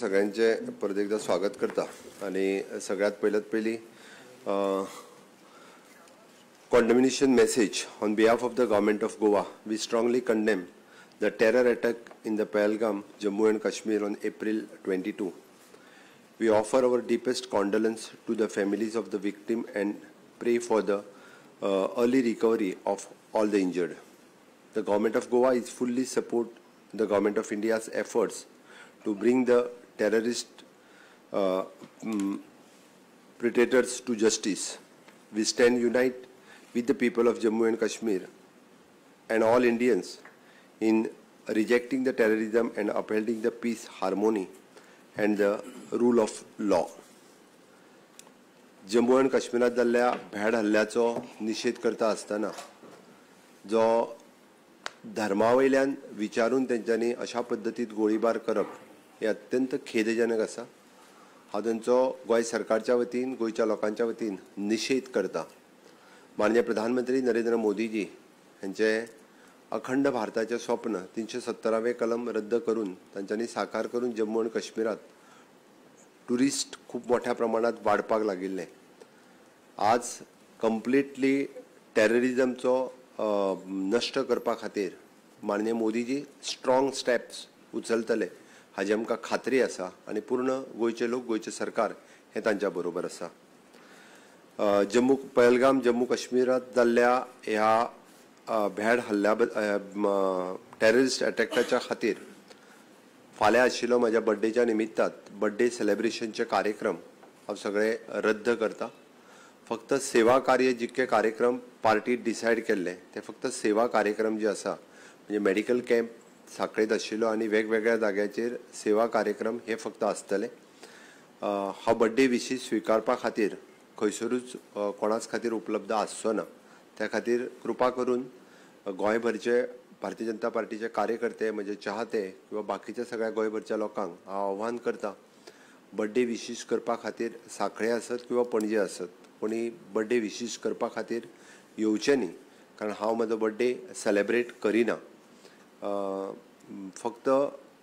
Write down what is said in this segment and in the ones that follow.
सगळ्यांचे परत एकदा स्वागत करता आणि सगळ्यात पहिली condemnation message on behalf of the government of Goa. We strongly condemn the terror attack in the Pahalgam, Jammu and Kashmir on April 22. We offer our deepest condolence to the families of the victim and pray for the early recovery of all the injured. The government of Goa is fully support the government of India's efforts to bring the terrorist predators to justice. We stand united with the people of Jammu and Kashmir and all Indians in rejecting the terrorism and upholding the peace, harmony and the rule of law. Jammu and काश्मीरात जाल्ल्या भ्याड हल्ल्याचो निषेध करता आसतना जो धर्मावयल्यान विचारून तेंच्यांनी अशा पद्धतीत गोळीबार करप हे अत्यंत खेदजनक आसा. हांव तांचो गोंय सरकारच्या वतीन गोंयच्या लोकांच्या वतीन निषेध करता. माननीय प्रधानमंत्री नरेंद्र मोदीजी यांचे अखंड भारताचे स्वप्न 370वें कलम रद्द करून तांच्यांनी साकार करून जम्मू आणि काश्मीरात टुरिस्ट खूप मोठ्या प्रमाणात वाडपाक लागिल्ले. आज कंप्लीटली टेररिजमचो नष्ट करपा खातीर माननीय मोदीजी स्ट्रॉंग स्टेप्स उचलतले हाजी आमकां खात्री आसा आणि पूर्ण गोंयचे लोक गोंयचे सरकार हे तांच्या बरोबर आसा. पहलगाम जम्मू काश्मीरात जाल्ल्या ह्या भ्याड हल्ल्या टेररिस्ट अटॅकाच्या खातीर फाल्यां आशिल्लो म्हज्या बर्थडेच्या निमित्तात बर्थडे सेलिब्रेशनचे कार्यक्रम हांव सगळे रद्द करता. फक्त सेवा कार्य जितके कार्यक्रम पार्टी डिसायड केल्ले ते फक्त सेवा कार्यक्रम जे आसा म्हणजे मेडिकल कॅम्प साखळेत आशिल्लो आनी वेगवेगळ्या जाग्याचेर सेवा कार्यक्रम हे फक्त आसतले. हा बर्थडे विशीं स्विकारपा खातीर खंयसरूच कोणाच खातीर उपलब्ध आसचो ना. त्या खातीर कृपा करून गोंयभरचे भारतीय जनता पार्टीचे कार्यकर्ते म्हणजे चाहते किंवा बाकीच्या सगळ्या गोंयभरच्या लोकांक हांव आव्हान करता बर्थडे विशीश करपा खातीर साखळे आसत किंवा पणजे आसत कोणी बर्थडे विशीश करपा खातीर येवचे न्ही. कारण हांव म्हजो बर्थडे सेलिब्रेट करिना. फक्त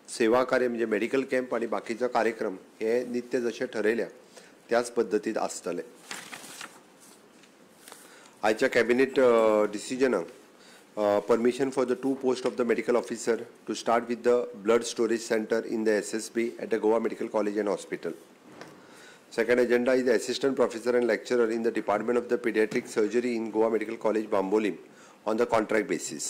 सेवा कार्य म्हणजे मेडिकल कॅम्प आणि बाकीचे कार्यक्रम हे नित्य जशे ठरयल्या त्याच पद्धतीत आसतले. आयच्या cabinet डिसिजनाक permission for the 2 posts of the medical officer to start with the blood storage center in the SSB at the Goa Medical College and Hospital. Second agenda is the assistant professor and lecturer in the Department of the Pediatric Surgery in Goa Medical College, Bambolim on the contract basis.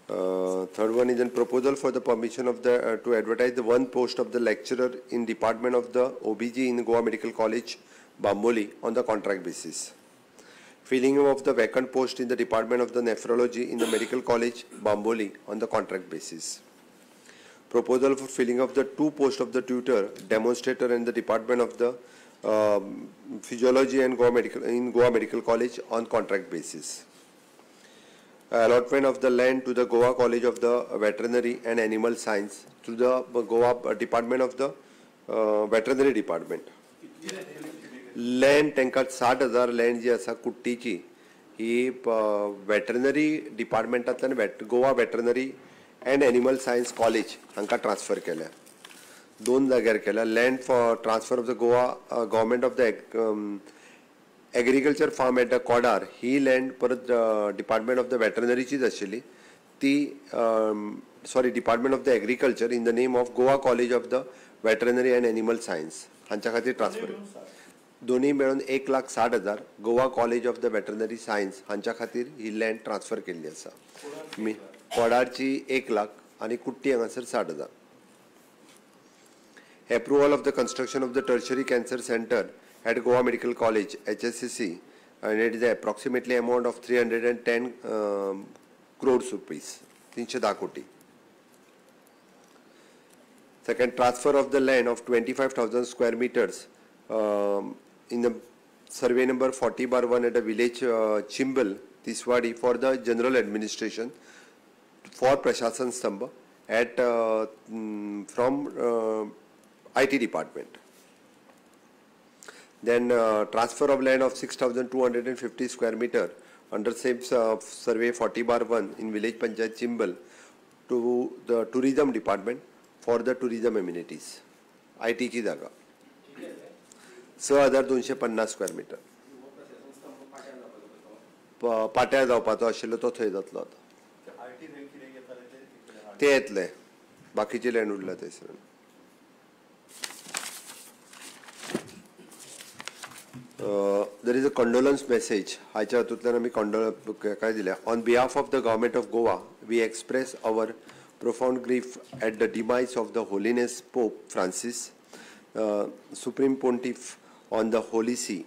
Third one is a proposal for the permission of the to advertise the 1 post of the lecturer in Department of the OBG in Goa Medical College, Bamboli on the contract basis. Filling of the vacant post in the Department of the Nephrology in the Medical College, Bamboli on the contract basis. Proposal for filling of the 2 posts of the tutor, demonstrator in the Department of the Physiology and Goa Medical College on contract basis. Allotment of the land to the Goa College of the Veterinary and Animal Science to the Goa Department of the Veterinary Department. Land तांकां 60,000 land जी आसा कुट्टीची ही veterinary डिपार्टमेंटांतल्यान Goa veterinary and animal science college हांकां transfer केल्या. 2 जाग्यार केल्या. Land for transfer of the Goa government of the agriculture farm at the Kodar ही लँड परत डिपार्टमेंट ऑफ द वेटरनरीचीच आशिल्ली ती department of the agriculture in the name of Goa college of the veterinary and animal science हांच्या खातीर transfer. दोन्ही मेळून 1,60,000 Goa college of the veterinary science हांच्या खातीर ही लँड ट्रान्सफर केल्ली आसा. कोडारची 1 लाख आनी कुट्टी हांगासर 60,000. Approval of the construction of the tertiary cancer centre at Goa medical college HSCC and it is approximately amount of 310 crores rupees, 310 कोटी. Second, transfer of the land of 25,000 square meters in the survey number 40/1 at a village Chimbal, Tiswadi for the general administration for Prashasan Stambha at from IT department. Then transfer of land of 6,250 square meter under same survey 40/1 in village Panchayat Chimbal to the tourism department for the tourism amenities ITची जागा 6250 square metre पाट्यार जावपाचो आशिल्लो तो थंय जातलो आतां ते येतले बाकीचे लँड उरला थंयसर there is a condolence message हाच्या हातूंतल्यान आमी काय दिल्या on behalf of the government of Goa we express our profound grief at the demise of the holiness Pope Francis Supreme Pontiff on the Holy See.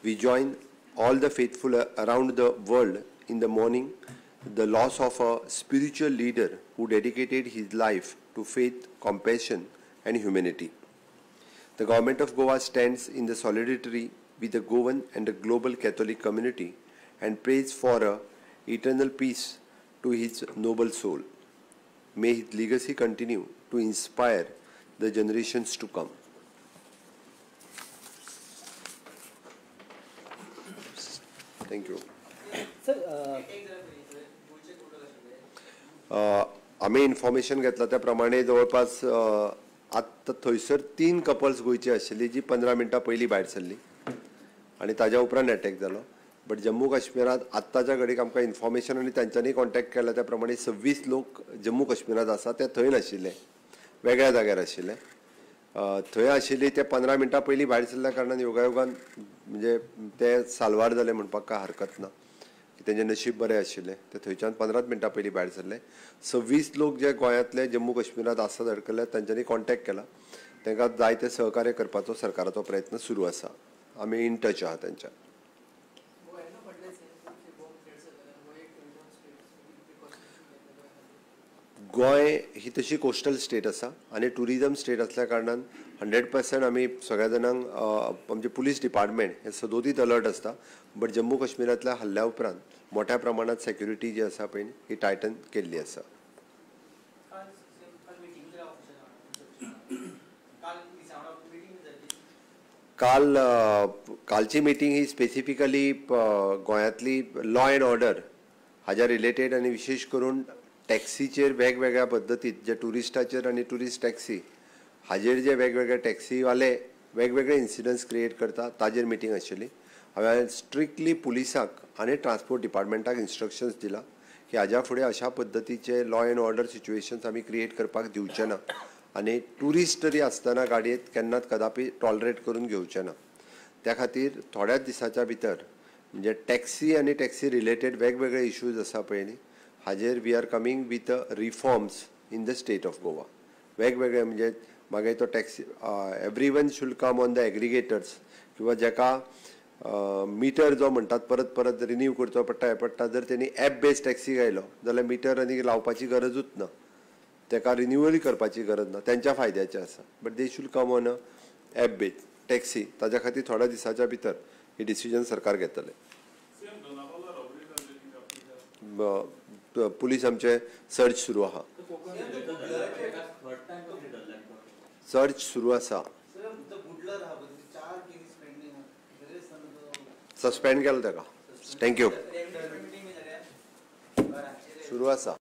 We join all the faithful around the world in the mourning the loss of a spiritual leader who dedicated his life to faith, compassion and humanity. The government of Goa stands in the solidarity with the Goan and the global Catholic community and prays for a eternal peace to his noble soul. May his legacy continue to inspire the generations to come. Thank you. Sir, आम्ही information घेतला त्या प्रमाणे जवळपास आत्ता थंयसर 3 couples गोंयची आशिल्ली जी 15 मिनटां पयलीं भायर सरली आनी ताज्या उपरांत अटॅक जालो बट जम्मू काश्मीरात आत्ताच्या घडीक आमकां इन्फॉर्मेशन आनी तांच्यांनी कॉन्टॅक्ट केला त्या प्रमाणे 26 लोक जम्मू काश्मीरात आसा ते थंय नाशिल्ले वेगळ्या जाग्यार आशिल्ले थंय आशिल्ली ते 15 मिनटां पयलीं भायर सरल्या कारणान योगायोगान म्हणजे ते साल्वार जाले म्हणपाक काय हरकत ना तेंचें नशीब बरें आशिल्लें ते थंयच्यान 15 मिनटां पयलीं भायर सरले 26 लोक जे गोंयांतले जम्मू काश्मीरात आसात अडकले तांच्यांनी कॉन्टॅक्ट केला तांकां जाय ते सहकार्य करपाचो सरकाराचो प्रयत्न सुरू आसा आमी इन टच आहात तांच्या गोंय ही तशी कोस्टल स्टेट आसा आनी टुरिजम स्टेट असल्या कारणान 100% आमी सगळ्या जाणांक आमचे पुलीस डिपार्टमेंट हे सदोदीत अलर्ट आसता बट जम्मू काश्मीरातल्या हल्ल्या उपरांत मोठ्या प्रमाणात सेक्युरिटी जी आसा पळय ही टायटन केल्ली आसा कालची मिटींग ही स्पेसिफिकली गोंयांतली लॉ अँड ऑर्डर हाज्या रिलेटेड आनी विशेश करून टॅक्सीचेर वेगवेगळ्या पद्दतीत जे टुरिस्टाचेर आनी टुरिस्ट टॅक्सी हाजेर जे वेगवेगळे टॅक्सीवाले वेगवेगळे इन्सिडंट्स क्रिएट करता ताजेर मिटींग आशिल्ली हांवें स्ट्रिक्टली पुलिसाक आनी ट्रान्सपोर्ट डिपार्टमेंटाक इन्स्ट्रक्शन्स दिला की हाज्या फुडें अशा पद्दतीचे लॉ अँड ऑर्डर सिच्युएशन्स आमी क्रिएट करपाक दिवचे ना आनी टुरिस्ट तरी आसतना गाडयेंत केन्नाच कदापि टॉलरेट करून घेवचे ना त्या खातीर थोड्याच दिसाच्या भितर म्हणजे टॅक्सी आनी टॅक्सी रिलेटेड वेगवेगळे इश्यूज आसा पळय न्ही हाजेर we are coming with reforms in the state of Goa वेगवेगळे म्हणजे मागीर तो taxi everyone should come on the aggregators किंवा जाका मिटर जो म्हणटात परत परत रिन्यू करचो पडटा हें पडटा जर तेणी ॲप बेस्ड टॅक्सी घायलो जाल्यार मिटर आनी लावपाची गरजूच ना ताका रिन्यूवल करपाची गरज ना त्यांच्या फायद्याचें आसा but they should come on a app based taxi ताज्या खातीर थोड्या दिसाच्या भितर ही डिसिजन सरकार घेतले पुलीस आमचे सर्च सुरू आहा सर्च सुरू आसा सस्पेंड केला ताका थँक्यू सुरू आसा